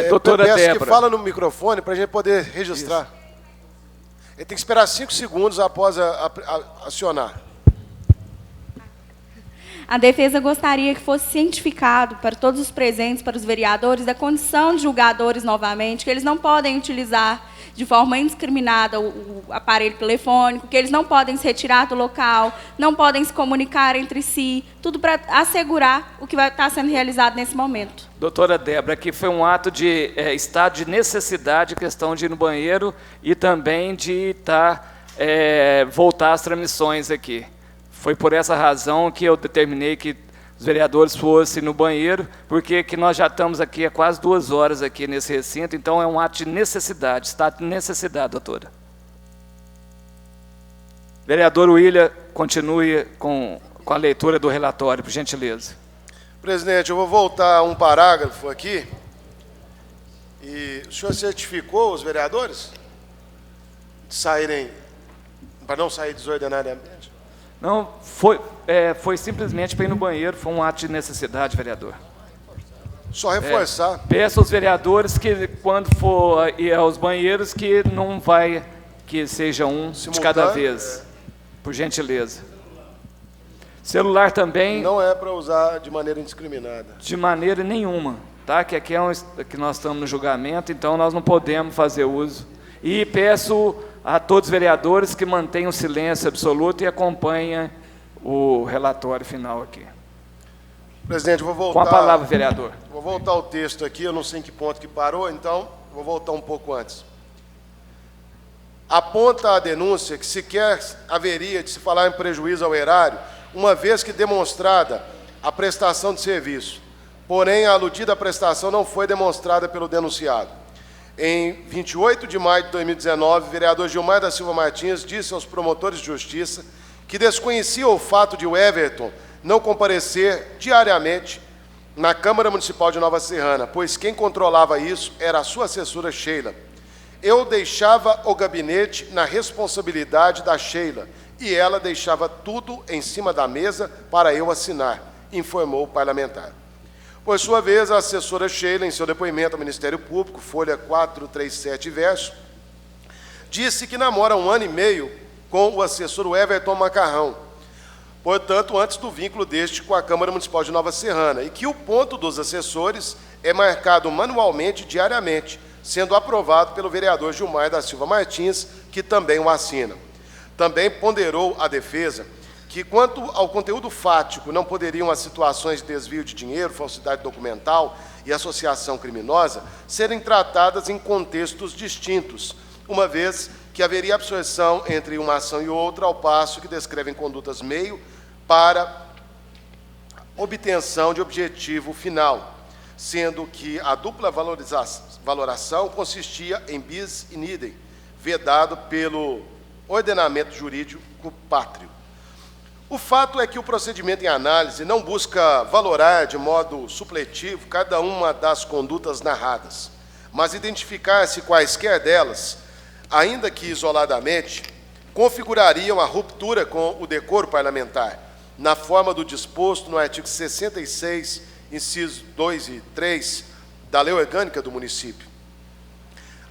Doutora peço Débora. que fala no microfone para a gente poder registrar. Isso. Ele tem que esperar 5 segundos após acionar. A defesa gostaria que fosse cientificado para todos os presentes, para os vereadores, da condição de julgadores novamente, que eles não podem utilizar de forma indiscriminada o aparelho telefônico, que eles não podem se retirar do local, não podem se comunicar entre si, tudo para assegurar o que vai estar sendo realizado nesse momento. Doutora Débora, aqui foi um ato de estado de necessidade, questão de ir no banheiro e também de voltar às transmissões aqui. Foi por essa razão que eu determinei que os vereadores fossem no banheiro, porque que nós já estamos aqui há quase 2 horas aqui nesse recinto, então é um ato de necessidade, estado de necessidade, doutora. Vereador William, continue com a leitura do relatório, por gentileza. Presidente, eu vou voltar um parágrafo aqui. E o senhor certificou os vereadores de saírem, para não sair desordenadamente? Não, foi simplesmente para ir no banheiro, foi um ato de necessidade, vereador. Só reforçar. Peço aos vereadores que, quando for ir aos banheiros, que não vai, que seja um de cada vez, por gentileza. Celular também... Não é para usar de maneira indiscriminada. De maneira nenhuma, tá? Que aqui que nós estamos no julgamento, então nós não podemos fazer uso. E peço a todos os vereadores que mantenham silêncio absoluto e acompanhem o relatório final aqui. Presidente, vou voltar... Com a palavra, vereador. Vou voltar ao texto aqui, eu não sei em que ponto que parou, então vou voltar um pouco antes. Aponta a denúncia que sequer haveria de se falar em prejuízo ao erário, uma vez que demonstrada a prestação de serviço. Porém, a aludida prestação não foi demonstrada pelo denunciado. Em 28 de maio de 2019, o vereador Gilmar da Silva Martins disse aos promotores de justiça que desconhecia o fato de o Everton não comparecer diariamente na Câmara Municipal de Nova Serrana, pois quem controlava isso era a sua assessora Sheila. Eu deixava o gabinete na responsabilidade da Sheila e ela deixava tudo em cima da mesa para eu assinar, informou o parlamentar. Por sua vez, a assessora Sheila, em seu depoimento ao Ministério Público, folha 437 verso, disse que namora 1 ano e meio com o assessor Everton Macarrão, portanto, antes do vínculo deste com a Câmara Municipal de Nova Serrana, e que o ponto dos assessores é marcado manualmente, diariamente, sendo aprovado pelo vereador Gilmar da Silva Martins, que também o assina. Também ponderou a defesa que, quanto ao conteúdo fático, não poderiam as situações de desvio de dinheiro, falsidade documental e associação criminosa serem tratadas em contextos distintos, uma vez que haveria absorção entre uma ação e outra, ao passo que descrevem condutas meio para obtenção de objetivo final, sendo que a dupla valoração consistia em bis in idem, vedado pelo ordenamento jurídico pátrio. O fato é que o procedimento em análise não busca valorar de modo supletivo cada uma das condutas narradas, mas identificar se quaisquer delas, ainda que isoladamente, configurariam a ruptura com o decoro parlamentar, na forma do disposto no artigo 66, incisos 2 e 3, da Lei Orgânica do Município.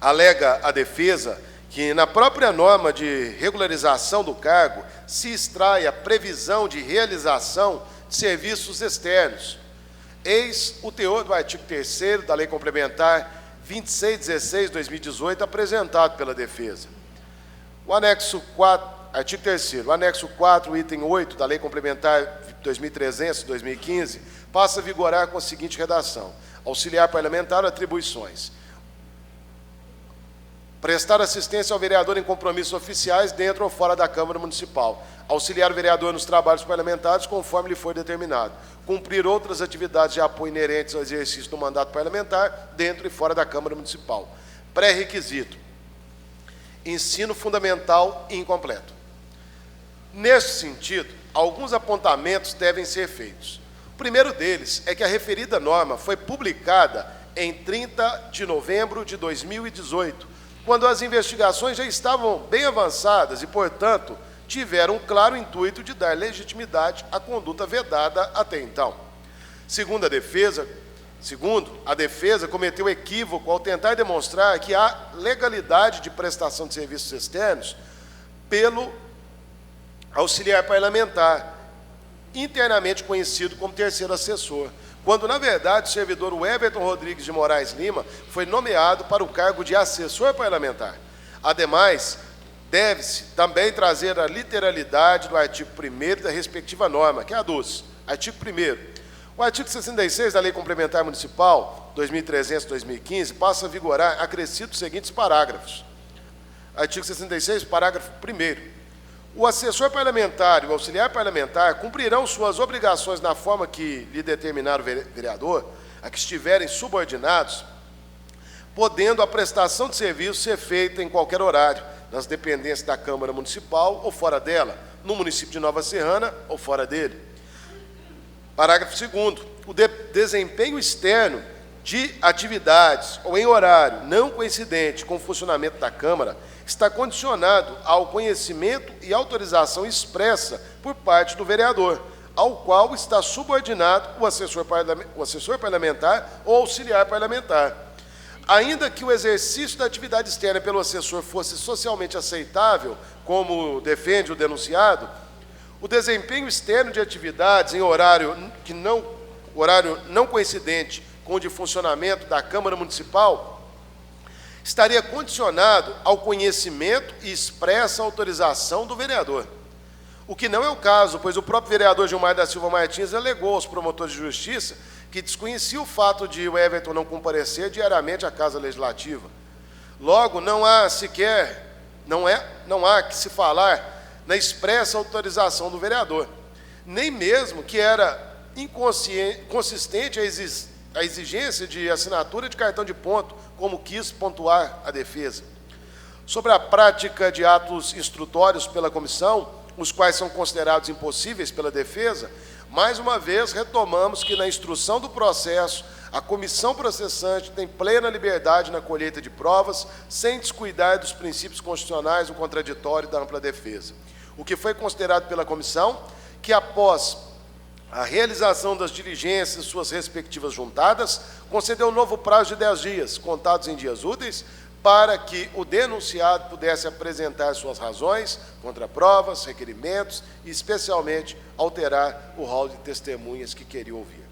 Alega a defesa que, na própria norma de regularização do cargo, se extrai a previsão de realização de serviços externos. Eis o teor do artigo 3º da Lei Complementar 2616/2018, apresentado pela defesa. O anexo 4, artigo 3º, o anexo 4, item 8 da Lei Complementar 2300/2015, passa a vigorar com a seguinte redação: auxiliar parlamentar, atribuições: prestar assistência ao vereador em compromissos oficiais dentro ou fora da Câmara Municipal, auxiliar o vereador nos trabalhos parlamentares conforme lhe for determinado, cumprir outras atividades de apoio inerentes ao exercício do mandato parlamentar dentro e fora da Câmara Municipal. Pré-requisito: ensino fundamental incompleto. Neste sentido, alguns apontamentos devem ser feitos. O primeiro deles é que a referida norma foi publicada em 30 de novembro de 2018, quando as investigações já estavam bem avançadas e, portanto, tiveram um claro intuito de dar legitimidade à conduta vedada até então. Segundo a defesa, Segundo, a defesa cometeu equívoco ao tentar demonstrar que há legalidade de prestação de serviços externos pelo auxiliar parlamentar, internamente conhecido como terceiro assessor, quando, na verdade, o servidor Everton Rodrigues de Moraes Lima foi nomeado para o cargo de assessor parlamentar. Ademais, deve-se também trazer a literalidade do artigo 1º da respectiva norma, que é a dos. Artigo 1º. O artigo 66 da Lei Complementar Municipal 2300/2015 passa a vigorar acrescidos os seguintes parágrafos. Artigo 66, parágrafo 1º. O assessor parlamentar e o auxiliar parlamentar cumprirão suas obrigações na forma que lhe determinar o vereador, a que estiverem subordinados, podendo a prestação de serviço ser feita em qualquer horário, nas dependências da Câmara Municipal ou fora dela, no município de Nova Serrana ou fora dele. Parágrafo 2º. O desempenho externo de atividades ou em horário não coincidente com o funcionamento da Câmara está condicionado ao conhecimento e autorização expressa por parte do vereador, ao qual está subordinado o assessor parlamentar ou auxiliar parlamentar. Ainda que o exercício da atividade externa pelo assessor fosse socialmente aceitável, como defende o denunciado, o desempenho externo de atividades em horário não coincidente com o de funcionamento da Câmara Municipal estaria condicionado ao conhecimento e expressa autorização do vereador. O que não é o caso, pois o próprio vereador Gilmar da Silva Martins alegou aos promotores de justiça que desconhecia o fato de o Everton não comparecer diariamente à Casa Legislativa. Logo, não há que se falar na expressa autorização do vereador, nem mesmo que era inconsistente a exigência de assinatura de cartão de ponto, como quis pontuar a defesa. Sobre a prática de atos instrutórios pela comissão, os quais são considerados impossíveis pela defesa, mais uma vez retomamos que na instrução do processo, a comissão processante tem plena liberdade na colheita de provas, sem descuidar dos princípios constitucionais do contraditório e da ampla defesa. O que foi considerado pela comissão, que após a realização das diligências, suas respectivas juntadas, concedeu um novo prazo de 10 dias, contados em dias úteis, para que o denunciado pudesse apresentar suas razões, contraprovas, requerimentos e, especialmente, alterar o rol de testemunhas que queria ouvir.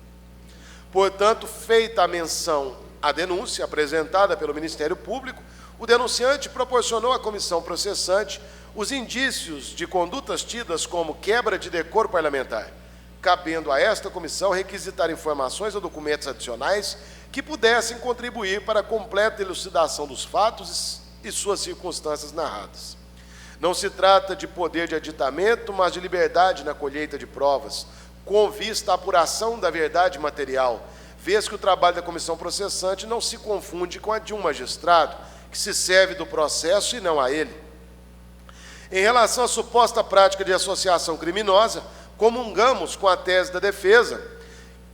Portanto, feita a menção à denúncia apresentada pelo Ministério Público, o denunciante proporcionou à comissão processante os indícios de condutas tidas como quebra de decoro parlamentar, cabendo a esta comissão requisitar informações ou documentos adicionais que pudessem contribuir para a completa elucidação dos fatos e suas circunstâncias narradas. Não se trata de poder de aditamento, mas de liberdade na colheita de provas, com vista à apuração da verdade material, vez que o trabalho da comissão processante não se confunde com a de um magistrado, que se serve do processo e não a ele. Em relação à suposta prática de associação criminosa, comungamos com a tese da defesa,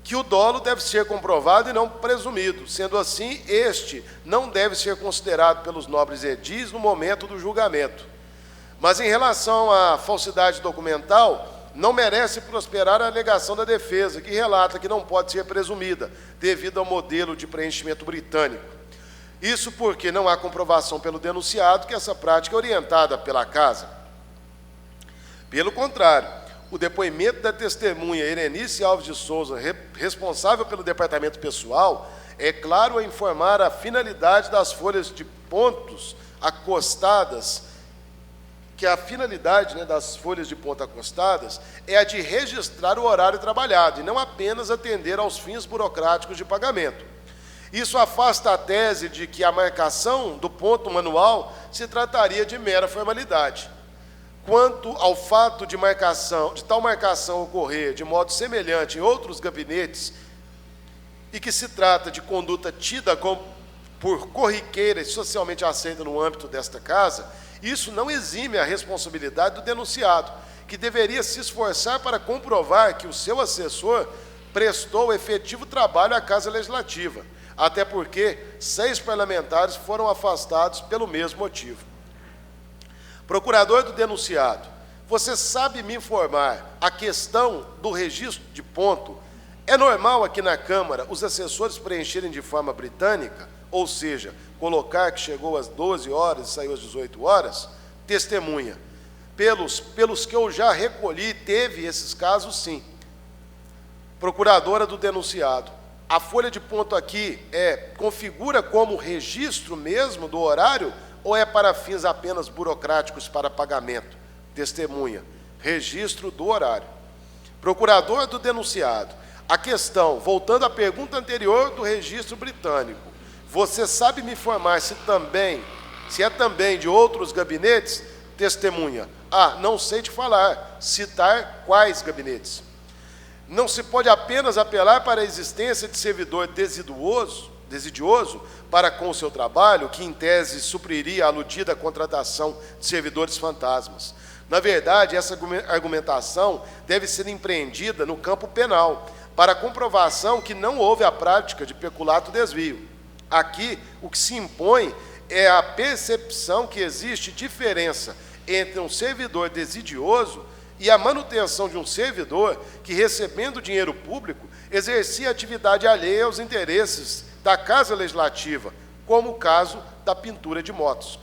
que o dolo deve ser comprovado e não presumido. Sendo assim, este não deve ser considerado pelos nobres edis no momento do julgamento. Mas em relação à falsidade documental, não merece prosperar a alegação da defesa, que relata que não pode ser presumida, devido ao modelo de preenchimento britânico. Isso porque não há comprovação pelo denunciado que essa prática é orientada pela Casa. Pelo contrário, o depoimento da testemunha Irenice Alves de Souza, responsável pelo departamento pessoal, é claro a informar a finalidade das folhas de pontos acostadas, que a finalidade das folhas de ponto acostadas é a de registrar o horário trabalhado, e não apenas atender aos fins burocráticos de pagamento. Isso afasta a tese de que a marcação do ponto manual se trataria de mera formalidade. Quanto ao fato de tal marcação ocorrer de modo semelhante em outros gabinetes e que se trata de conduta tida por corriqueira e socialmente aceita no âmbito desta Casa, isso não exime a responsabilidade do denunciado, que deveria se esforçar para comprovar que o seu assessor prestou efetivo trabalho à Casa Legislativa, até porque 6 parlamentares foram afastados pelo mesmo motivo. Procurador do denunciado, você sabe me informar a questão do registro de ponto É normal aqui na Câmara os assessores preencherem de forma britânica, ou seja, colocar que chegou às 12 horas e saiu às 18 horas, testemunha. Pelos que eu já recolhi, teve esses casos, sim. Procuradora do denunciado. A folha de ponto aqui configura como registro mesmo do horário ou é para fins apenas burocráticos para pagamento? Testemunha. Registro do horário. Procurador do denunciado. A questão, voltando à pergunta anterior do registro britânico, você sabe me informar se é também de outros gabinetes? Testemunha. Não sei te falar, citar quais gabinetes. Não se pode apenas apelar para a existência de servidor desidioso para com o seu trabalho, que em tese supriria a aludida contratação de servidores fantasmas. Na verdade, essa argumentação deve ser empreendida no campo penal, para a comprovação que não houve a prática de peculato desvio. Aqui, o que se impõe é a percepção que existe diferença entre um servidor desidioso e a manutenção de um servidor que, recebendo dinheiro público, exercia atividade alheia aos interesses da Casa Legislativa, como o caso da pintura de motos.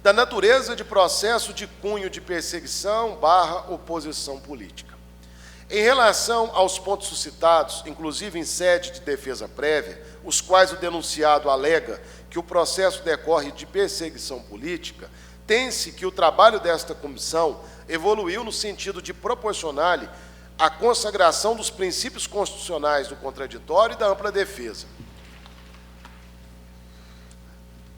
Da natureza de processo de cunho de perseguição / oposição política. Em relação aos pontos suscitados, inclusive em sede de defesa prévia, os quais o denunciado alega que o processo decorre de perseguição política, tem-se que o trabalho desta comissão evoluiu no sentido de proporcionar-lhe a consagração dos princípios constitucionais do contraditório e da ampla defesa.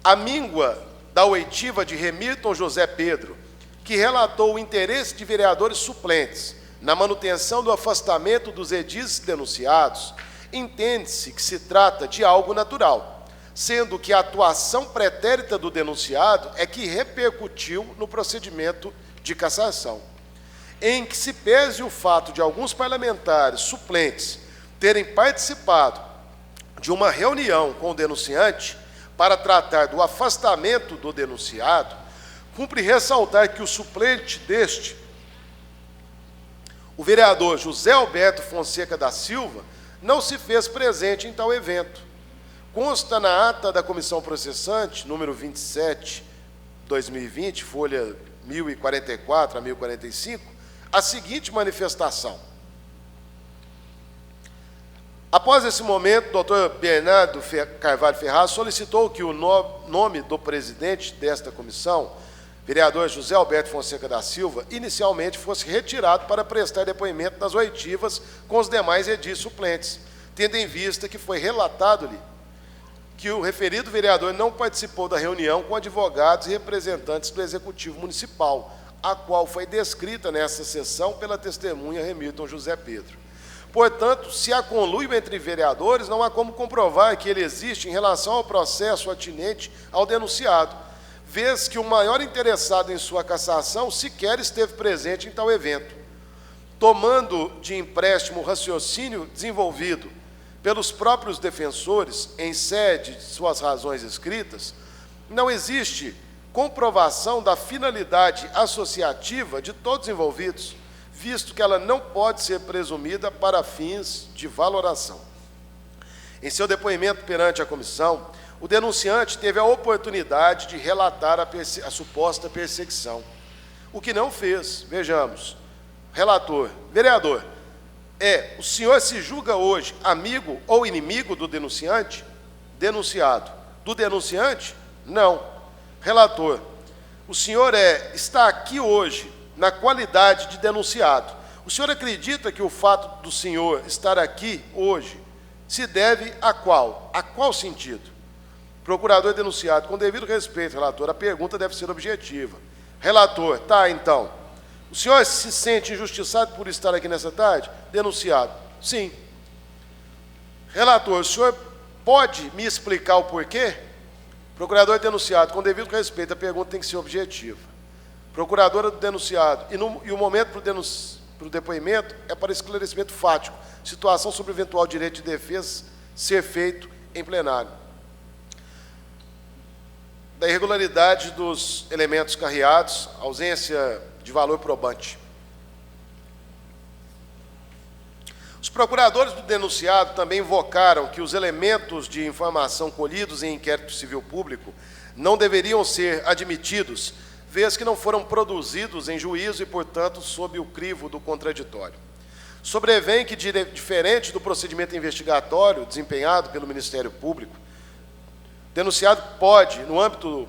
A míngua da oitiva de Remilton José Pedro, que relatou o interesse de vereadores suplentes na manutenção do afastamento dos edis denunciados, entende-se que se trata de algo natural, sendo que a atuação pretérita do denunciado é que repercutiu no procedimento de cassação, em que se pese o fato de alguns parlamentares suplentes terem participado de uma reunião com o denunciante para tratar do afastamento do denunciado, cumpre ressaltar que o suplente deste, o vereador José Alberto Fonseca da Silva, não se fez presente em tal evento. Consta na ata da comissão processante, número 27, 2020, folha 1044 a 1045, a seguinte manifestação. Após esse momento, o doutor Bernardo Carvalho Ferraz solicitou que o nome do presidente desta comissão, vereador José Alberto Fonseca da Silva, inicialmente fosse retirado para prestar depoimento nas oitivas com os demais edis suplentes, tendo em vista que foi relatado-lhe que o referido vereador não participou da reunião com advogados e representantes do Executivo Municipal, a qual foi descrita nessa sessão pela testemunha Remilton José Pedro. Portanto, se há conluio entre vereadores, não há como comprovar que ele existe em relação ao processo atinente ao denunciado, vez que o maior interessado em sua cassação sequer esteve presente em tal evento. Tomando de empréstimo o raciocínio desenvolvido pelos próprios defensores em sede de suas razões escritas, não existe comprovação da finalidade associativa de todos envolvidos, visto que ela não pode ser presumida para fins de valoração. Em seu depoimento perante a comissão, o denunciante teve a oportunidade de relatar a suposta perseguição, o que não fez. Vejamos. Relator, vereador, o senhor se julga hoje amigo ou inimigo do denunciante? Denunciado. Do denunciante? Não. Relator, o senhor está aqui hoje na qualidade de denunciado. O senhor acredita que o fato do senhor estar aqui hoje se deve a qual? A qual sentido? Procurador denunciado, com devido respeito, relator, a pergunta deve ser objetiva. Relator, então. O senhor se sente injustiçado por estar aqui nessa tarde? Denunciado, sim. Relator, o senhor pode me explicar o porquê? Procurador denunciado, com devido respeito, a pergunta tem que ser objetiva. Procuradora do denunciado, e o momento para o depoimento é para esclarecimento fático, situação sobre eventual direito de defesa ser feito em plenário. Da irregularidade dos elementos carreados, ausência de valor probante. Os procuradores do denunciado também invocaram que os elementos de informação colhidos em inquérito civil público não deveriam ser admitidos, vez que não foram produzidos em juízo e, portanto, sob o crivo do contraditório. Sobrevém que, diferente do procedimento investigatório desempenhado pelo Ministério Público, o denunciado pode, no âmbito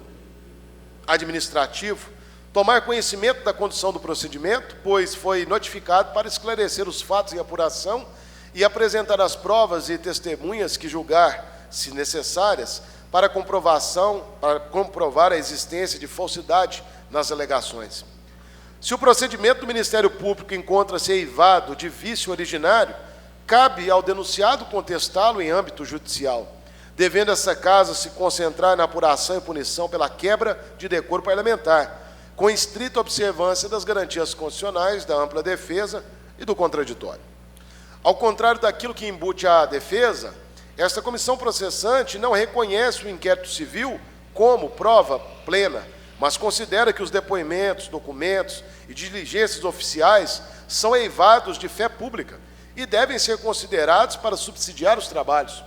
administrativo, tomar conhecimento da condução do procedimento, pois foi notificado para esclarecer os fatos em apuração e apresentar as provas e testemunhas que julgar, se necessárias, para comprovar a existência de falsidade nas alegações. Se o procedimento do Ministério Público encontra-se eivado de vício originário, cabe ao denunciado contestá-lo em âmbito judicial, devendo essa casa se concentrar na apuração e punição pela quebra de decoro parlamentar, com estrita observância das garantias constitucionais, da ampla defesa e do contraditório. Ao contrário daquilo que embute a defesa, esta comissão processante não reconhece o inquérito civil como prova plena, mas considera que os depoimentos, documentos e diligências oficiais são eivados de fé pública e devem ser considerados para subsidiar os trabalhos.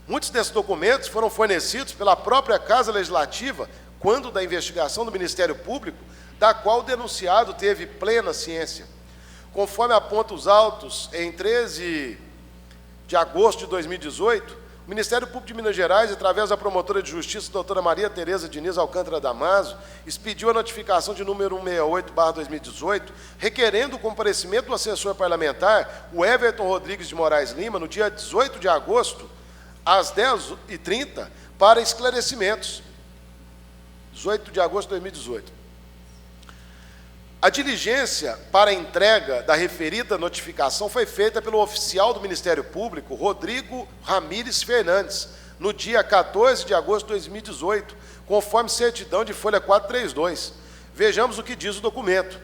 Muitos desses documentos foram fornecidos pela própria Casa Legislativa quando da investigação do Ministério Público, da qual o denunciado teve plena ciência. Conforme aponta os autos, em 13 de agosto de 2018, o Ministério Público de Minas Gerais, através da promotora de justiça, doutora Maria Tereza Diniz Alcântara Damasio, expediu a notificação de número 168/2018, requerendo o comparecimento do assessor parlamentar, o Everton Rodrigues de Moraes Lima, no dia 18 de agosto, às 10h30, para esclarecimentos. 18 de agosto de 2018. A diligência para a entrega da referida notificação foi feita pelo oficial do Ministério Público, Rodrigo Ramires Fernandes, no dia 14 de agosto de 2018, conforme certidão de folha 432. Vejamos o que diz o documento.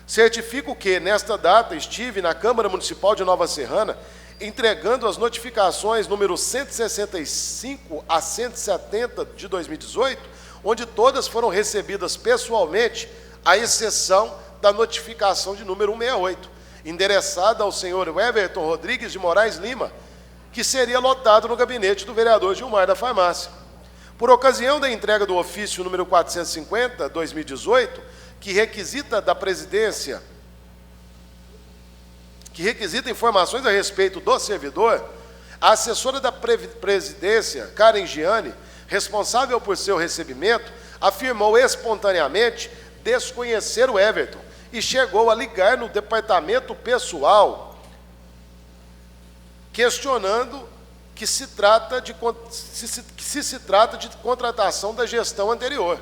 Certifico que, nesta data, estive na Câmara Municipal de Nova Serrana, entregando as notificações número 165 a 170 de 2018, onde todas foram recebidas pessoalmente, à exceção da notificação de número 168, endereçada ao senhor Everton Rodrigues de Moraes Lima, que seria lotado no gabinete do vereador Gilmar da Farmácia. Por ocasião da entrega do ofício número 450, 2018, que requisita da presidência, que requisita informações a respeito do servidor, a assessora da presidência, Karen Gianni, responsável por seu recebimento, afirmou espontaneamente desconhecer o Everton e chegou a ligar no departamento pessoal, questionando que se trata de contratação da gestão anterior.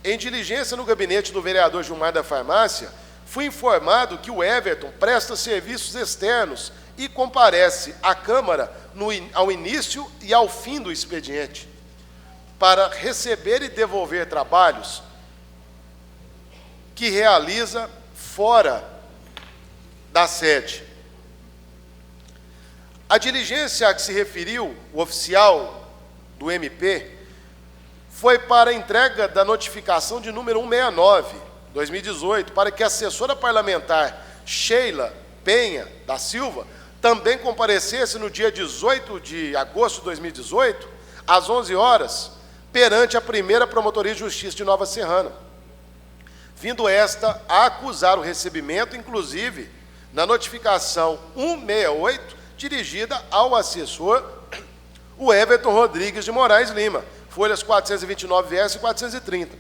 Em diligência no gabinete do vereador Gilmar da Farmácia, fui informado que o Everton presta serviços externos e comparece à Câmara ao início e ao fim do expediente, para receber e devolver trabalhos que realiza fora da sede. A diligência a que se referiu o oficial do MP foi para a entrega da notificação de número 169, 2018, para que a assessora parlamentar Sheila Penha da Silva também comparecesse no dia 18 de agosto de 2018, às 11 horas, perante a primeira Promotoria de Justiça de Nova Serrana, vindo esta a acusar o recebimento, inclusive, na notificação 168, dirigida ao assessor, o Everton Rodrigues de Moraes Lima, folhas 429-S e 430.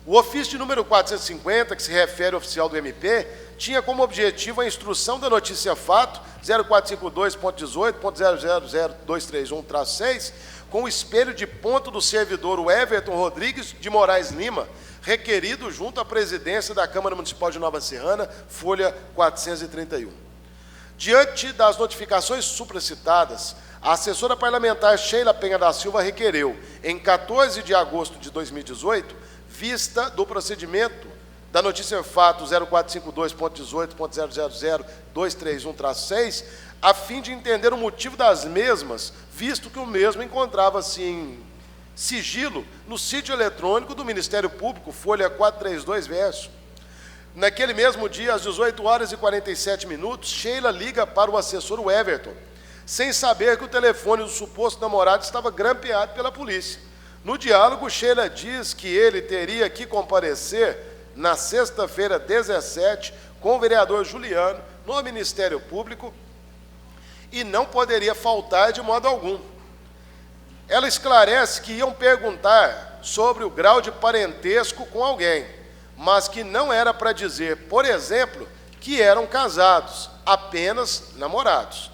O ofício de número 450, que se refere ao oficial do MP, tinha como objetivo a instrução da notícia-fato 0452.18.000231-6, com o espelho de ponto do servidor o Everton Rodrigues de Moraes Lima, requerido junto à presidência da Câmara Municipal de Nova Serrana, folha 431. Diante das notificações supracitadas, a assessora parlamentar Sheila Penha da Silva requereu, em 14 de agosto de 2018, vista do procedimento da notícia-fato 0452.18.000231-6, a fim de entender o motivo das mesmas, visto que o mesmo encontrava-se em sigilo no sítio eletrônico do Ministério Público, folha 432, verso. Naquele mesmo dia, às 18h47, Sheila liga para o assessor Everton, sem saber que o telefone do suposto namorado estava grampeado pela polícia. No diálogo, Sheila diz que ele teria que comparecer na sexta-feira 17 com o vereador Juliano no Ministério Público e não poderia faltar de modo algum. Ela esclarece que iam perguntar sobre o grau de parentesco com alguém, mas que não era para dizer, por exemplo, que eram casados, apenas namorados.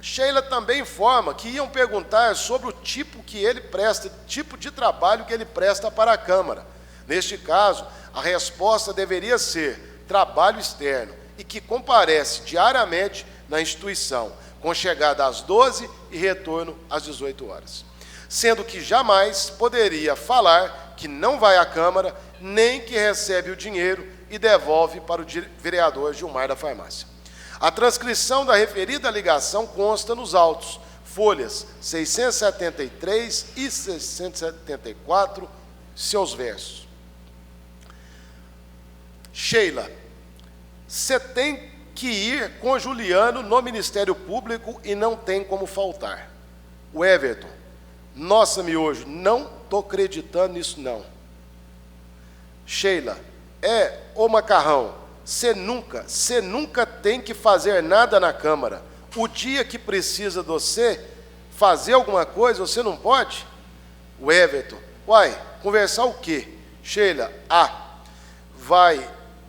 Sheila também informa que iam perguntar sobre o tipo de trabalho que ele presta para a Câmara. Neste caso, a resposta deveria ser trabalho externo e que comparece diariamente na instituição, com chegada às 12 e retorno às 18 horas. Sendo que jamais poderia falar que não vai à Câmara, nem que recebe o dinheiro e devolve para o vereador Gilmar da Farmácia. A transcrição da referida ligação consta nos autos, folhas 673 e 674, seus versos. Sheila, você tem que ir com Juliano no Ministério Público e não tem como faltar. O Everton, nossa, miojo, não estou acreditando nisso, não. Sheila, ô Macarrão, você nunca tem que fazer nada na Câmara. O dia que precisa de você fazer alguma coisa, você não pode? O Everton, uai, conversar o quê? Sheila,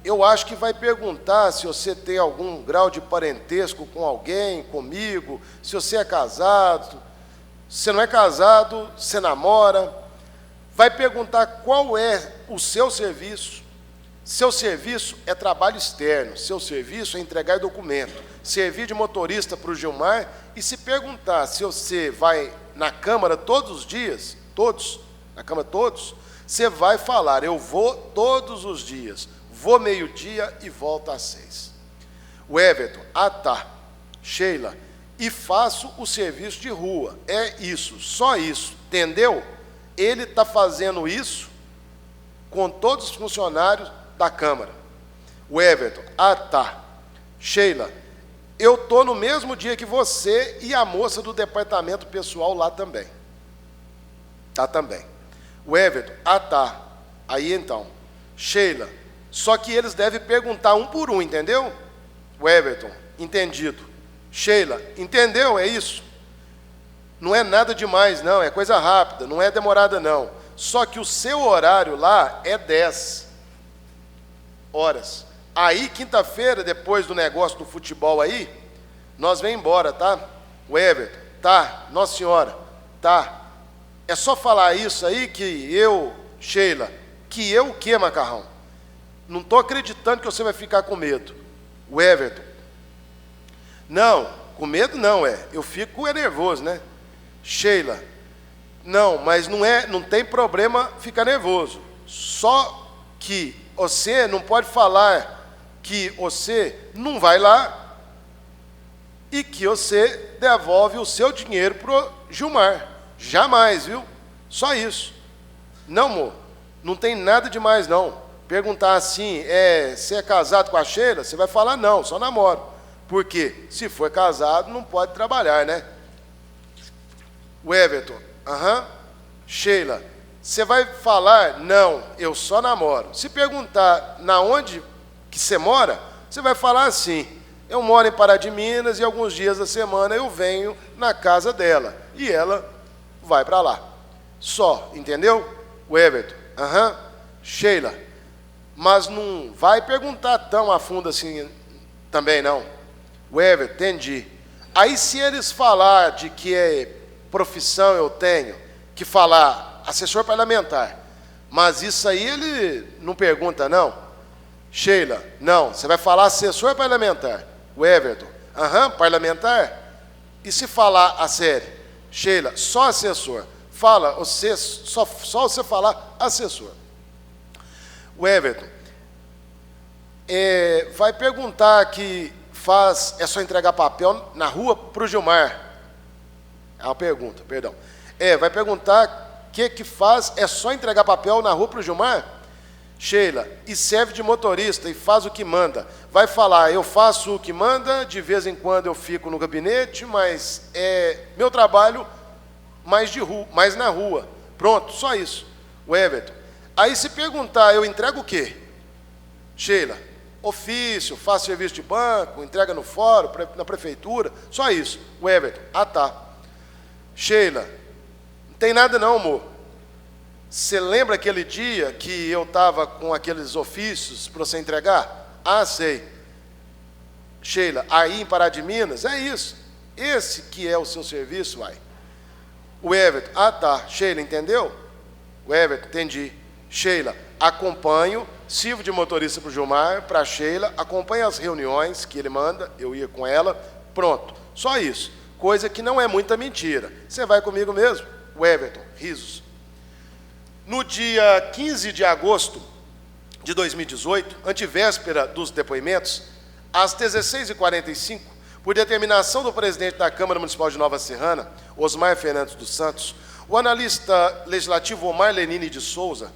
eu acho que vai perguntar se você tem algum grau de parentesco com alguém, comigo, se você é casado, se você não é casado, você namora. Vai perguntar qual é o seu serviço. Seu serviço é trabalho externo, seu serviço é entregar documento, servir de motorista para o Gilmar, e se perguntar se você vai na Câmara todos os dias, você vai falar, eu vou todos os dias, vou meio-dia e volto às 6. O Everton, tá. Sheila, e faço o serviço de rua, é isso, só isso, entendeu? Ele está fazendo isso com todos os funcionários da Câmara. O Everton, tá. Sheila, eu estou no mesmo dia que você e a moça do departamento pessoal lá também. Tá também. O Everton, tá. Aí então, Sheila, só que eles devem perguntar um por um, entendeu? O Everton, entendido. Sheila, entendeu? É isso? Não é nada demais, não, é coisa rápida, não é demorada, não. Só que o seu horário lá é 10 horas. Aí, quinta-feira, depois do negócio do futebol aí, nós vem embora, tá? O Everton, tá, Nossa Senhora, tá. É só falar isso aí que eu, Sheila, que eu o quê, Macarrão? Não estou acreditando que você vai ficar com medo. O Everton, não, com medo não, eu fico nervoso, né? Sheila, não, mas não tem problema ficar nervoso. Só que você não pode falar que você não vai lá e que você devolve o seu dinheiro para o Gilmar. Jamais, viu? Só isso. Não, amor, não tem nada demais, não. Perguntar assim, você é casado com a Sheila? Você vai falar, não, só namoro. Porque se for casado, não pode trabalhar, né? O Everton, Sheila, você vai falar, não, eu só namoro. Se perguntar na onde que você mora, você vai falar assim, eu moro em Pará de Minas e alguns dias da semana eu venho na casa dela. E ela vai para lá. Só, entendeu? O Everton, Sheila, mas não vai perguntar tão a fundo assim também, não. O Everton, entendi. Aí se eles falar de que profissão eu tenho, que falar assessor parlamentar, mas isso aí ele não pergunta, não. Sheila, não, você vai falar assessor parlamentar. O Everton, parlamentar. E se falar a sério? Sheila, só assessor. Fala, só você falar assessor. O Everton, vai perguntar que é só entregar papel na rua para o Gilmar. É uma pergunta, perdão. Vai perguntar o que faz, é só entregar papel na rua para o Gilmar? Sheila, e serve de motorista e faz o que manda. Vai falar, eu faço o que manda, de vez em quando eu fico no gabinete, mas é meu trabalho mais na rua. Pronto, só isso. O Everton. Aí se perguntar, eu entrego o quê? Sheila, ofício, faço serviço de banco, entrega no fórum, na prefeitura, só isso. O Everton, tá. Sheila, não tem nada não, amor. Você lembra aquele dia que eu estava com aqueles ofícios para você entregar? Sei. Sheila, aí em Pará de Minas, é isso. Esse que é o seu serviço, vai. O Everton, tá. Sheila, entendeu? O Everton, entendi. Sheila, acompanho, sirvo de motorista para o Gilmar, para a Sheila, acompanho as reuniões que ele manda, eu ia com ela, pronto. Só isso. Coisa que não é muita mentira. Você vai comigo mesmo? O Everton, risos. No dia 15 de agosto de 2018, antevéspera dos depoimentos, às 16h45, por determinação do presidente da Câmara Municipal de Nova Serrana, Osmar Fernandes dos Santos, o analista legislativo Omar Lenine de Souza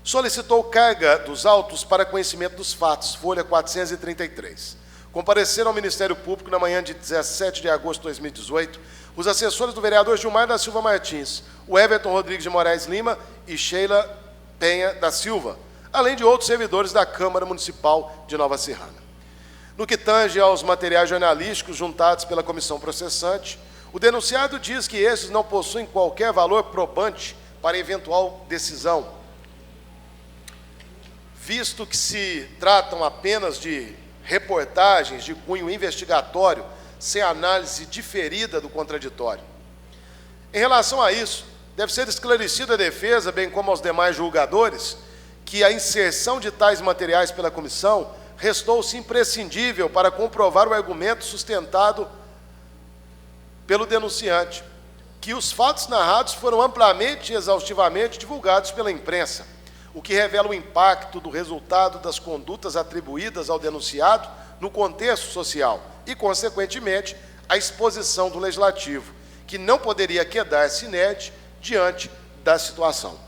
solicitou carga dos autos para conhecimento dos fatos, folha 433. Compareceram ao Ministério Público na manhã de 17 de agosto de 2018 os assessores do vereador Gilmar da Silva Martins, o Everton Rodrigues de Moraes Lima e Sheila Penha da Silva, além de outros servidores da Câmara Municipal de Nova Serrana. No que tange aos materiais jornalísticos juntados pela comissão processante, o denunciado diz que esses não possuem qualquer valor probante para eventual decisão, visto que se tratam apenas de reportagens de cunho investigatório, sem análise diferida do contraditório. Em relação a isso, deve ser esclarecida a defesa, bem como aos demais julgadores, que a inserção de tais materiais pela comissão restou-se imprescindível para comprovar o argumento sustentado pelo denunciante, que os fatos narrados foram amplamente e exaustivamente divulgados pela imprensa, o que revela o impacto do resultado das condutas atribuídas ao denunciado no contexto social e, consequentemente, a exposição do Legislativo, que não poderia quedar-se inerte diante da situação.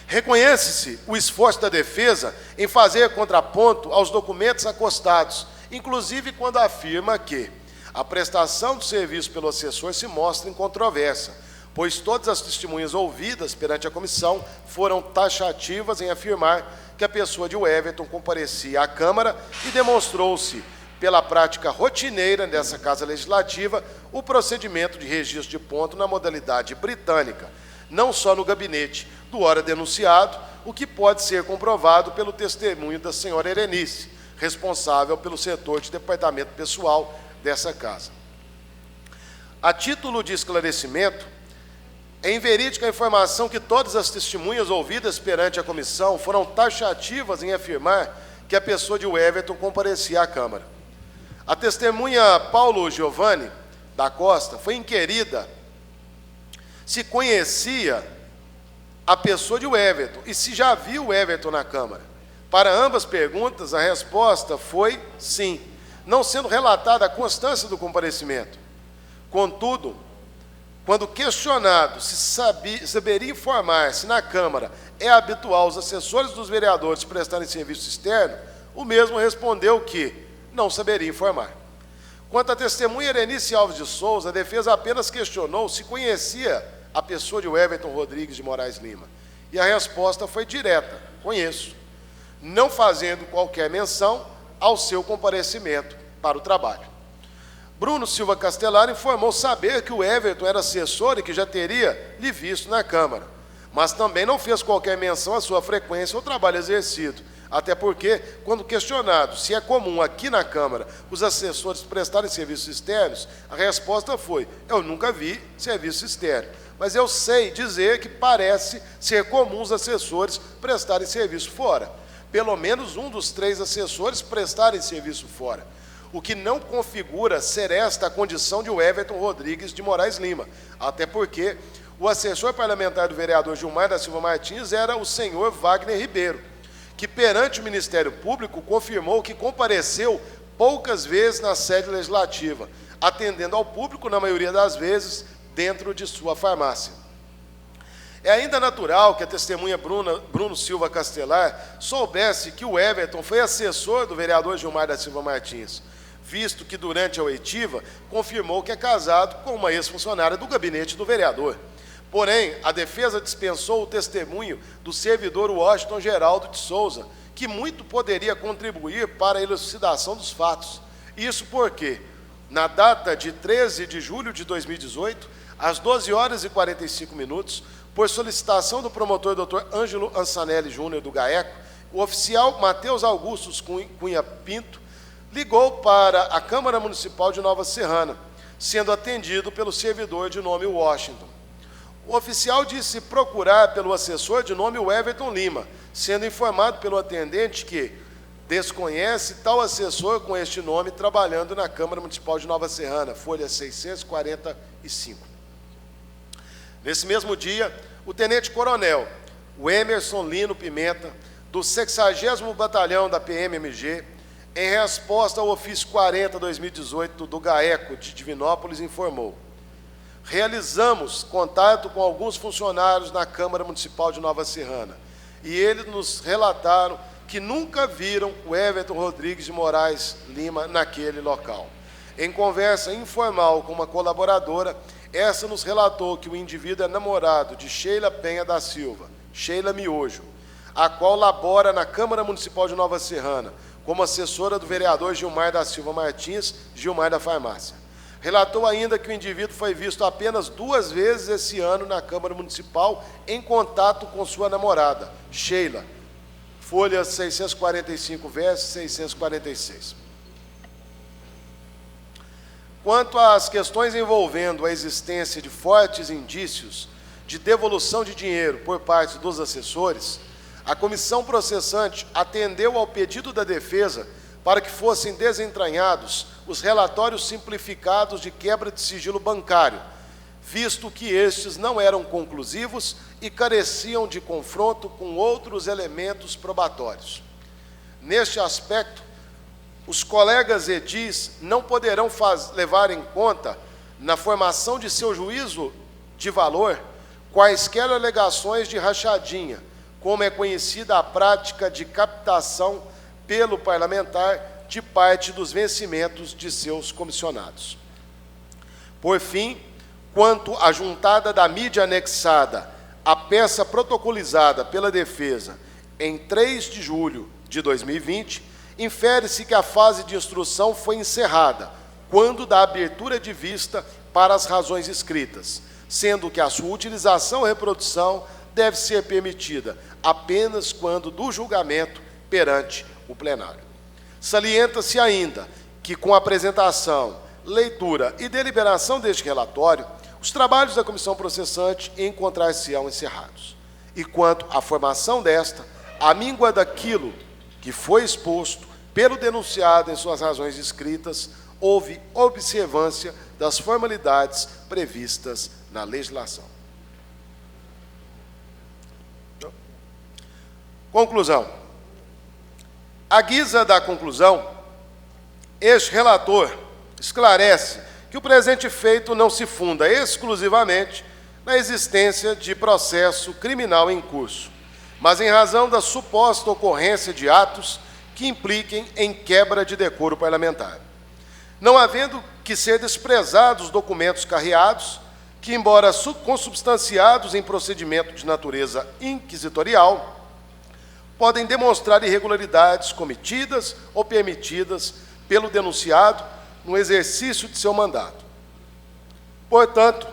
Reconhece-se o esforço da defesa em fazer contraponto aos documentos acostados, inclusive quando afirma que a prestação do serviço pelo assessor se mostra incontroversa, pois todas as testemunhas ouvidas perante a comissão foram taxativas em afirmar que a pessoa de Everton comparecia à Câmara e demonstrou-se, pela prática rotineira dessa Casa Legislativa, o procedimento de registro de ponto na modalidade britânica, não só no gabinete do ora denunciado, o que pode ser comprovado pelo testemunho da senhora Erenice, responsável pelo setor de departamento pessoal dessa casa. A título de esclarecimento, é inverídica a informação que todas as testemunhas ouvidas perante a comissão foram taxativas em afirmar que a pessoa de Everton comparecia à Câmara. A testemunha Paulo Giovanni da Costa foi inquirida se conhecia a pessoa de Everton e se já viu o Everton na Câmara. Para ambas perguntas, a resposta foi sim, não sendo relatada a constância do comparecimento. Contudo, quando questionado se saberia informar se na Câmara é habitual os assessores dos vereadores prestarem serviço externo, o mesmo respondeu que não saberia informar. Quanto à testemunha Erenice Alves de Souza, a defesa apenas questionou se conhecia a pessoa de Everton Rodrigues de Moraes Lima. E a resposta foi direta, conheço, não fazendo qualquer menção ao seu comparecimento para o trabalho. Bruno Silva Castelar informou saber que o Everton era assessor e que já teria lhe visto na Câmara, mas também não fez qualquer menção à sua frequência ou trabalho exercido, até porque, quando questionado se é comum aqui na Câmara os assessores prestarem serviços externos, a resposta foi, eu nunca vi serviço externo, mas eu sei dizer que parece ser comum os assessores prestarem serviço fora, pelo menos um dos 3 assessores prestarem serviço fora, o que não configura ser esta a condição de Everton Rodrigues de Moraes Lima, até porque o assessor parlamentar do vereador Gilmar da Silva Martins era o senhor Wagner Ribeiro, que perante o Ministério Público confirmou que compareceu poucas vezes na sede legislativa, atendendo ao público, na maioria das vezes, dentro de sua farmácia. É ainda natural que a testemunha Bruno Silva Castelar soubesse que o Everton foi assessor do vereador Gilmar da Silva Martins, visto que durante a oitiva confirmou que é casado com uma ex-funcionária do gabinete do vereador. Porém, a defesa dispensou o testemunho do servidor Washington Geraldo de Souza, que muito poderia contribuir para a elucidação dos fatos. Isso porque, na data de 13 de julho de 2018, às 12 horas e 45 minutos, por solicitação do promotor Dr. Ângelo Ansanelli Júnior do GAECO, o oficial Matheus Augustus Cunha Pinto ligou para a Câmara Municipal de Nova Serrana, sendo atendido pelo servidor de nome Washington. O oficial disse procurar pelo assessor de nome Everton Lima, sendo informado pelo atendente que desconhece tal assessor com este nome trabalhando na Câmara Municipal de Nova Serrana, folha 645. Nesse mesmo dia, o tenente-coronel, o Emerson Lino Pimenta, do 60º Batalhão da PMMG, em resposta ao ofício 40/2018 do GAECO de Divinópolis, informou: realizamos contato com alguns funcionários na Câmara Municipal de Nova Serrana e eles nos relataram que nunca viram o Everton Rodrigues de Moraes Lima naquele local. Em conversa informal com uma colaboradora, essa nos relatou que o indivíduo é namorado de Sheila Penha da Silva, Sheila Miojo, a qual labora na Câmara Municipal de Nova Serrana, como assessora do vereador Gilmar da Silva Martins, Gilmar da Farmácia. Relatou ainda que o indivíduo foi visto apenas 2 vezes esse ano na Câmara Municipal em contato com sua namorada, Sheila. Folha 645, verso 646. Quanto às questões envolvendo a existência de fortes indícios de devolução de dinheiro por parte dos assessores, a comissão processante atendeu ao pedido da defesa para que fossem desentranhados os relatórios simplificados de quebra de sigilo bancário, visto que estes não eram conclusivos e careciam de confronto com outros elementos probatórios. Neste aspecto, os colegas edis não poderão levar em conta, na formação de seu juízo de valor, quaisquer alegações de rachadinha, como é conhecida a prática de captação pelo parlamentar de parte dos vencimentos de seus comissionados. Por fim, quanto à juntada da mídia anexada à peça protocolizada pela defesa em 3 de julho de 2020, infere-se que a fase de instrução foi encerrada quando da abertura de vista para as razões escritas, sendo que a sua utilização e reprodução deve ser permitida apenas quando do julgamento perante o plenário. Salienta-se ainda que, com a apresentação, leitura e deliberação deste relatório, os trabalhos da comissão processante encontrar-se-ão encerrados. E quanto à formação desta, a míngua daquilo que foi exposto pelo denunciado em suas razões escritas, houve observância das formalidades previstas na legislação. Conclusão. À guisa da conclusão, este relator esclarece que o presente feito não se funda exclusivamente na existência de processo criminal em curso, mas em razão da suposta ocorrência de atos que impliquem em quebra de decoro parlamentar. Não havendo que ser desprezados os documentos carreados, que, embora consubstanciados em procedimento de natureza inquisitorial, podem demonstrar irregularidades cometidas ou permitidas pelo denunciado no exercício de seu mandato. Portanto,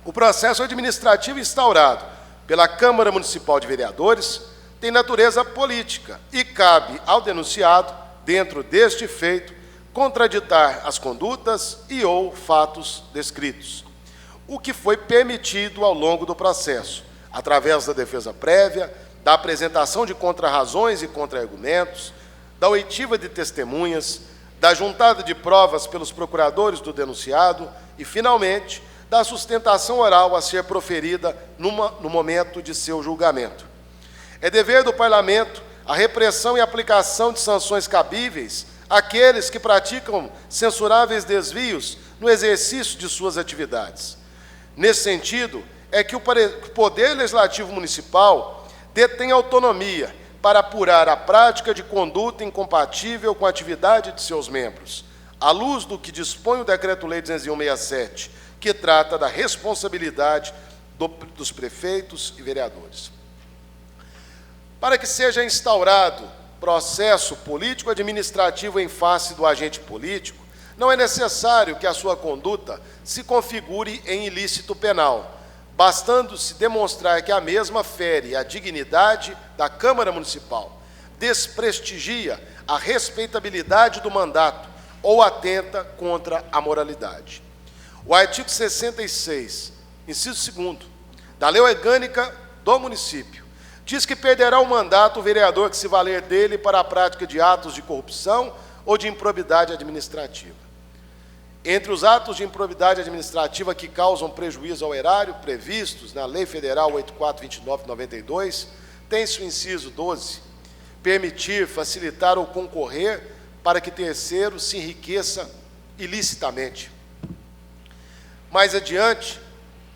o processo administrativo instaurado pela Câmara Municipal de Vereadores tem natureza política e cabe ao denunciado, dentro deste feito, contraditar as condutas e ou fatos descritos, o que foi permitido ao longo do processo, através da defesa prévia, da apresentação de contrarrazões e contra-argumentos, da oitiva de testemunhas, da juntada de provas pelos procuradores do denunciado e, finalmente, da sustentação oral a ser proferida no momento de seu julgamento. É dever do Parlamento a repressão e aplicação de sanções cabíveis àqueles que praticam censuráveis desvios no exercício de suas atividades. Nesse sentido, é que o Poder Legislativo Municipal detém autonomia para apurar a prática de conduta incompatível com a atividade de seus membros, à luz do que dispõe o Decreto-Lei 201/67, que trata da responsabilidade dos prefeitos e vereadores. Para que seja instaurado processo político-administrativo em face do agente político, não é necessário que a sua conduta se configure em ilícito penal, bastando-se demonstrar que a mesma fere a dignidade da Câmara Municipal, desprestigia a respeitabilidade do mandato ou atenta contra a moralidade. O artigo 66, inciso 2º, da Lei Orgânica do Município, diz que perderá o mandato o vereador que se valer dele para a prática de atos de corrupção ou de improbidade administrativa. Entre os atos de improbidade administrativa que causam prejuízo ao erário previstos na Lei Federal 8429/92, tem-se o inciso 12, permitir, facilitar ou concorrer para que terceiro se enriqueça ilicitamente. Mais adiante,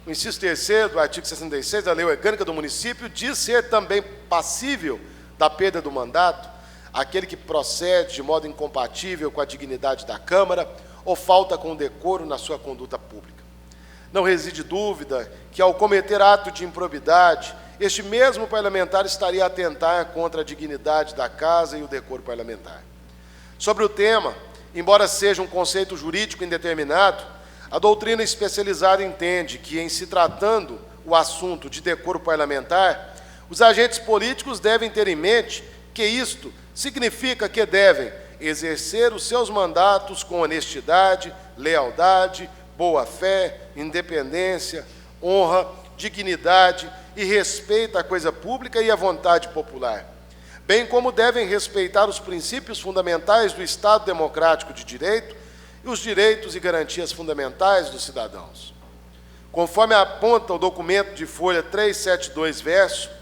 o inciso 3º do artigo 66 da Lei Orgânica do Município diz ser também passível da perda do mandato aquele que procede de modo incompatível com a dignidade da Câmara ou falta com o decoro na sua conduta pública. Não reside dúvida que, ao cometer ato de improbidade, este mesmo parlamentar estaria a atentar contra a dignidade da Casa e o decoro parlamentar. Sobre o tema, embora seja um conceito jurídico indeterminado, a doutrina especializada entende que, em se tratando o assunto de decoro parlamentar, os agentes políticos devem ter em mente que isto significa que devem exercer os seus mandatos com honestidade, lealdade, boa-fé, independência, honra, dignidade e respeito à coisa pública e à vontade popular, bem como devem respeitar os princípios fundamentais do Estado Democrático de Direito e os direitos e garantias fundamentais dos cidadãos. Conforme aponta o documento de folha 372, verso,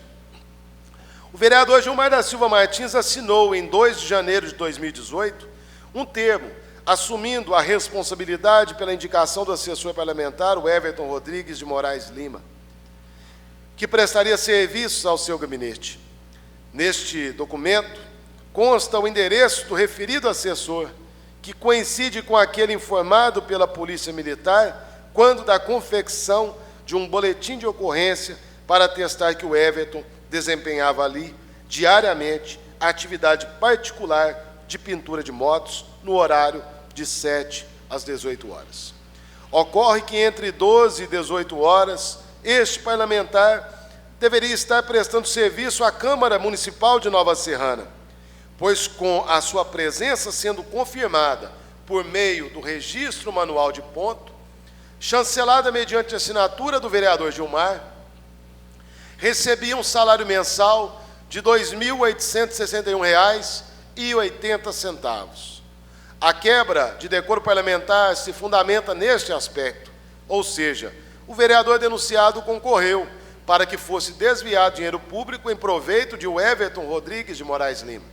o vereador Gilmar da Silva Martins assinou, em 2 de janeiro de 2018, um termo assumindo a responsabilidade pela indicação do assessor parlamentar, o Everton Rodrigues de Moraes Lima, que prestaria serviços ao seu gabinete. Neste documento, consta o endereço do referido assessor, que coincide com aquele informado pela Polícia Militar quando da confecção de um boletim de ocorrência para atestar que o Everton desempenhava ali, diariamente, a atividade particular de pintura de motos no horário de 7 às 18 horas. Ocorre que entre 12 e 18 horas, este parlamentar deveria estar prestando serviço à Câmara Municipal de Nova Serrana, pois com a sua presença sendo confirmada por meio do registro manual de ponto, chancelada mediante assinatura do vereador Gilmar, recebia um salário mensal de R$ 2.861,80. A quebra de decoro parlamentar se fundamenta neste aspecto, ou seja, o vereador denunciado concorreu para que fosse desviado dinheiro público em proveito de Everton Rodrigues de Moraes Lima,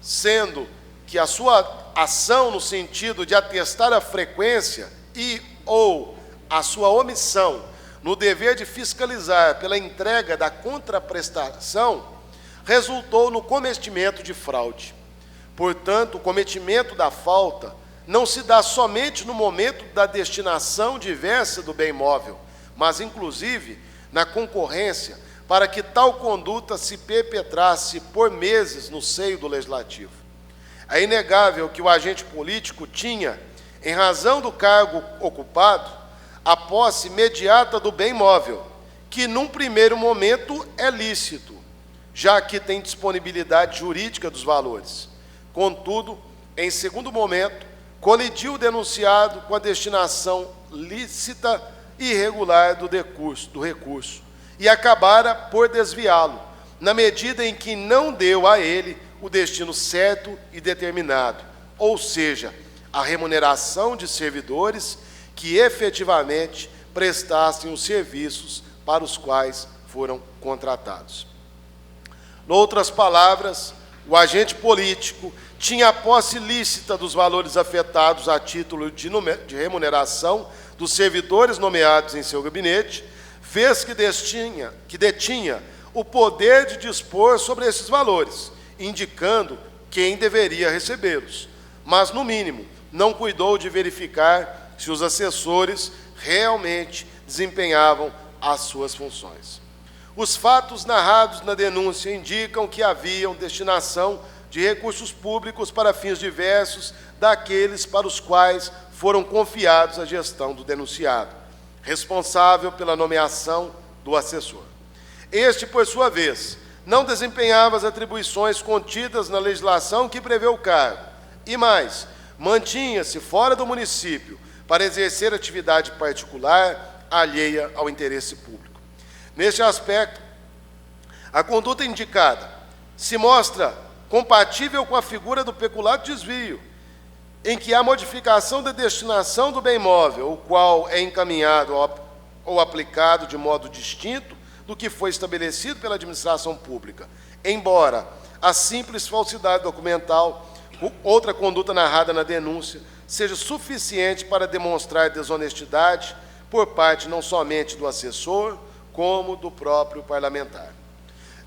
sendo que a sua ação no sentido de atestar a frequência e ou a sua omissão no dever de fiscalizar pela entrega da contraprestação resultou no cometimento de fraude. Portanto, o cometimento da falta não se dá somente no momento da destinação diversa do bem móvel, mas, inclusive, na concorrência para que tal conduta se perpetrasse por meses no seio do Legislativo. É inegável que o agente político tinha, em razão do cargo ocupado, a posse imediata do bem móvel, que, num primeiro momento, é lícito, já que tem disponibilidade jurídica dos valores. Contudo, em segundo momento, colidiu o denunciado com a destinação lícita e irregular do recurso e acabara por desviá-lo, na medida em que não deu a ele o destino certo e determinado, ou seja, a remuneração de servidores que efetivamente prestassem os serviços para os quais foram contratados. Em outras palavras, o agente político tinha a posse lícita dos valores afetados a título de remuneração dos servidores nomeados em seu gabinete, vez que detinha o poder de dispor sobre esses valores, indicando quem deveria recebê-los, mas, no mínimo, não cuidou de verificar se os assessores realmente desempenhavam as suas funções. Os fatos narrados na denúncia indicam que haviam destinação de recursos públicos para fins diversos daqueles para os quais foram confiados a gestão do denunciado, responsável pela nomeação do assessor. Este, por sua vez, não desempenhava as atribuições contidas na legislação que prevê o cargo, e mais, mantinha-se fora do município para exercer atividade particular alheia ao interesse público. Neste aspecto, a conduta indicada se mostra compatível com a figura do peculado desvio, em que a modificação da destinação do bem móvel, o qual é encaminhado ou aplicado de modo distinto do que foi estabelecido pela administração pública, embora a simples falsidade documental, outra conduta narrada na denúncia, seja suficiente para demonstrar desonestidade por parte não somente do assessor, como do próprio parlamentar.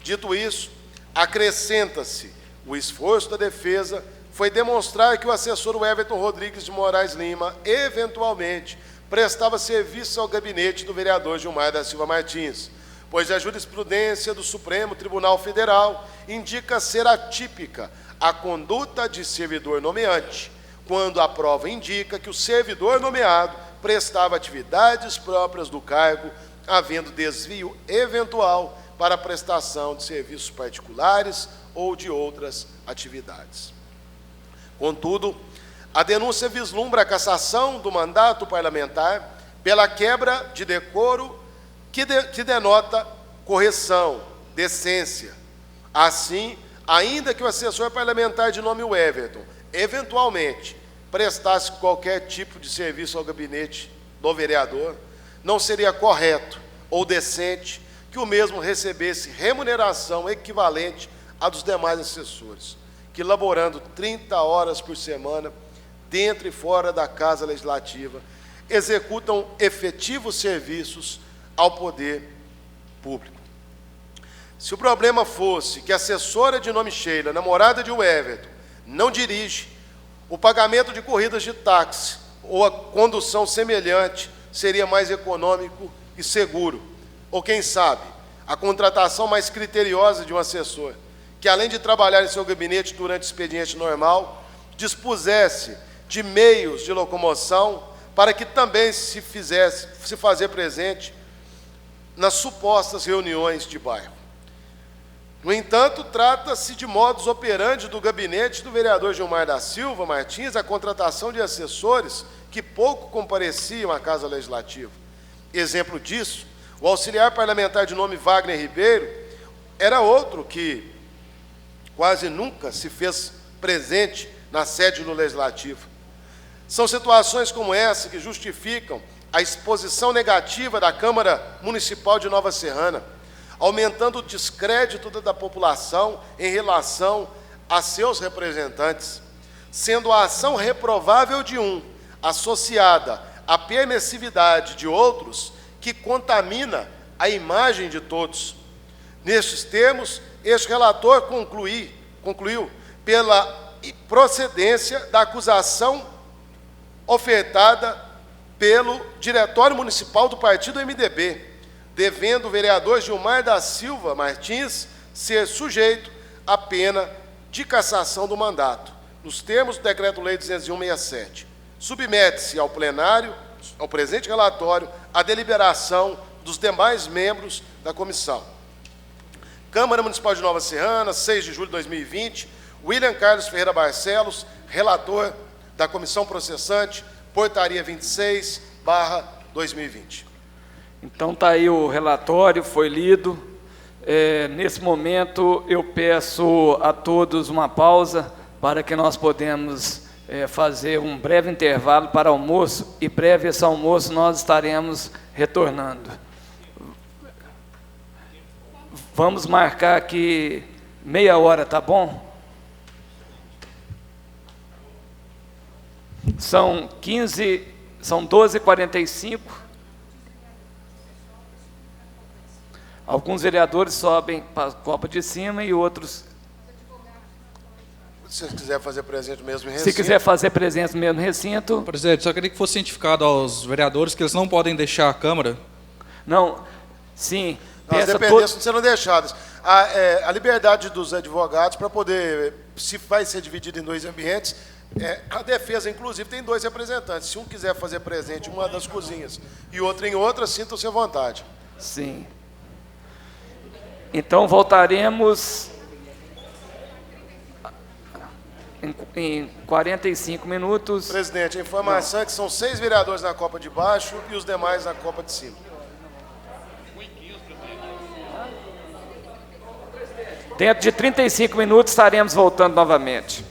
Dito isso, acrescenta-se o esforço da defesa foi demonstrar que o assessor Everton Rodrigues de Moraes Lima, eventualmente, prestava serviço ao gabinete do vereador Gilmar da Silva Martins, pois a jurisprudência do Supremo Tribunal Federal indica ser atípica a conduta de servidor nomeante, quando a prova indica que o servidor nomeado prestava atividades próprias do cargo, havendo desvio eventual para a prestação de serviços particulares ou de outras atividades. Contudo, a denúncia vislumbra a cassação do mandato parlamentar pela quebra de decoro que denota correção, decência. Assim, ainda que o assessor parlamentar de nome Everton, eventualmente, prestasse qualquer tipo de serviço ao gabinete do vereador, não seria correto ou decente que o mesmo recebesse remuneração equivalente à dos demais assessores, que, laborando 30 horas por semana, dentro e fora da Casa Legislativa, executam efetivos serviços ao poder público. Se o problema fosse que a assessora de nome Sheila, namorada de Everton, não dirige, o pagamento de corridas de táxi ou a condução semelhante seria mais econômico e seguro. Ou, quem sabe, a contratação mais criteriosa de um assessor, que, além de trabalhar em seu gabinete durante o expediente normal, dispusesse de meios de locomoção para que também se fazer presente nas supostas reuniões de bairro. No entanto, trata-se de modus operandi do gabinete do vereador Gilmar da Silva Martins a contratação de assessores que pouco compareciam à Casa Legislativa. Exemplo disso, o auxiliar parlamentar de nome Wagner Ribeiro era outro que quase nunca se fez presente na sede do Legislativo. São situações como essa que justificam a exposição negativa da Câmara Municipal de Nova Serrana, aumentando o descrédito da população em relação a seus representantes, sendo a ação reprovável de um associada à permissividade de outros que contamina a imagem de todos. Nestes termos, este relator concluiu pela procedência da acusação ofertada pelo Diretório Municipal do Partido MDB, devendo o vereador Gilmar da Silva Martins ser sujeito à pena de cassação do mandato, nos termos do Decreto-Lei 201/67. Submete-se ao plenário, ao presente relatório, a deliberação dos demais membros da comissão. Câmara Municipal de Nova Serrana, 6 de julho de 2020, William Carlos Ferreira Barcelos, relator da comissão processante, portaria 26/2020. Então está aí o relatório, foi lido. Nesse momento eu peço a todos uma pausa para que nós podemos fazer um breve intervalo para almoço e prévio esse almoço nós estaremos retornando. Vamos marcar aqui meia hora, tá bom? São 12h45. Alguns vereadores sobem para a copa de cima e outros, Se você quiser fazer presente mesmo em recinto. se quiser fazer presença no mesmo recinto. Presidente, só queria que fosse cientificado aos vereadores que eles não podem deixar a Câmara. Não, sim. As Peça dependências não serão deixadas. A liberdade dos advogados para poder, se vai ser dividido em 2 ambientes, a defesa, inclusive, tem 2 representantes. Se um quiser fazer presente em uma das cozinhas e outro em outra, sintam-se à vontade. Sim. Então, voltaremos em 45 minutos. Presidente, a informação é que são 6 vereadores na copa de baixo e os demais na copa de cima. Dentro de 35 minutos estaremos voltando novamente.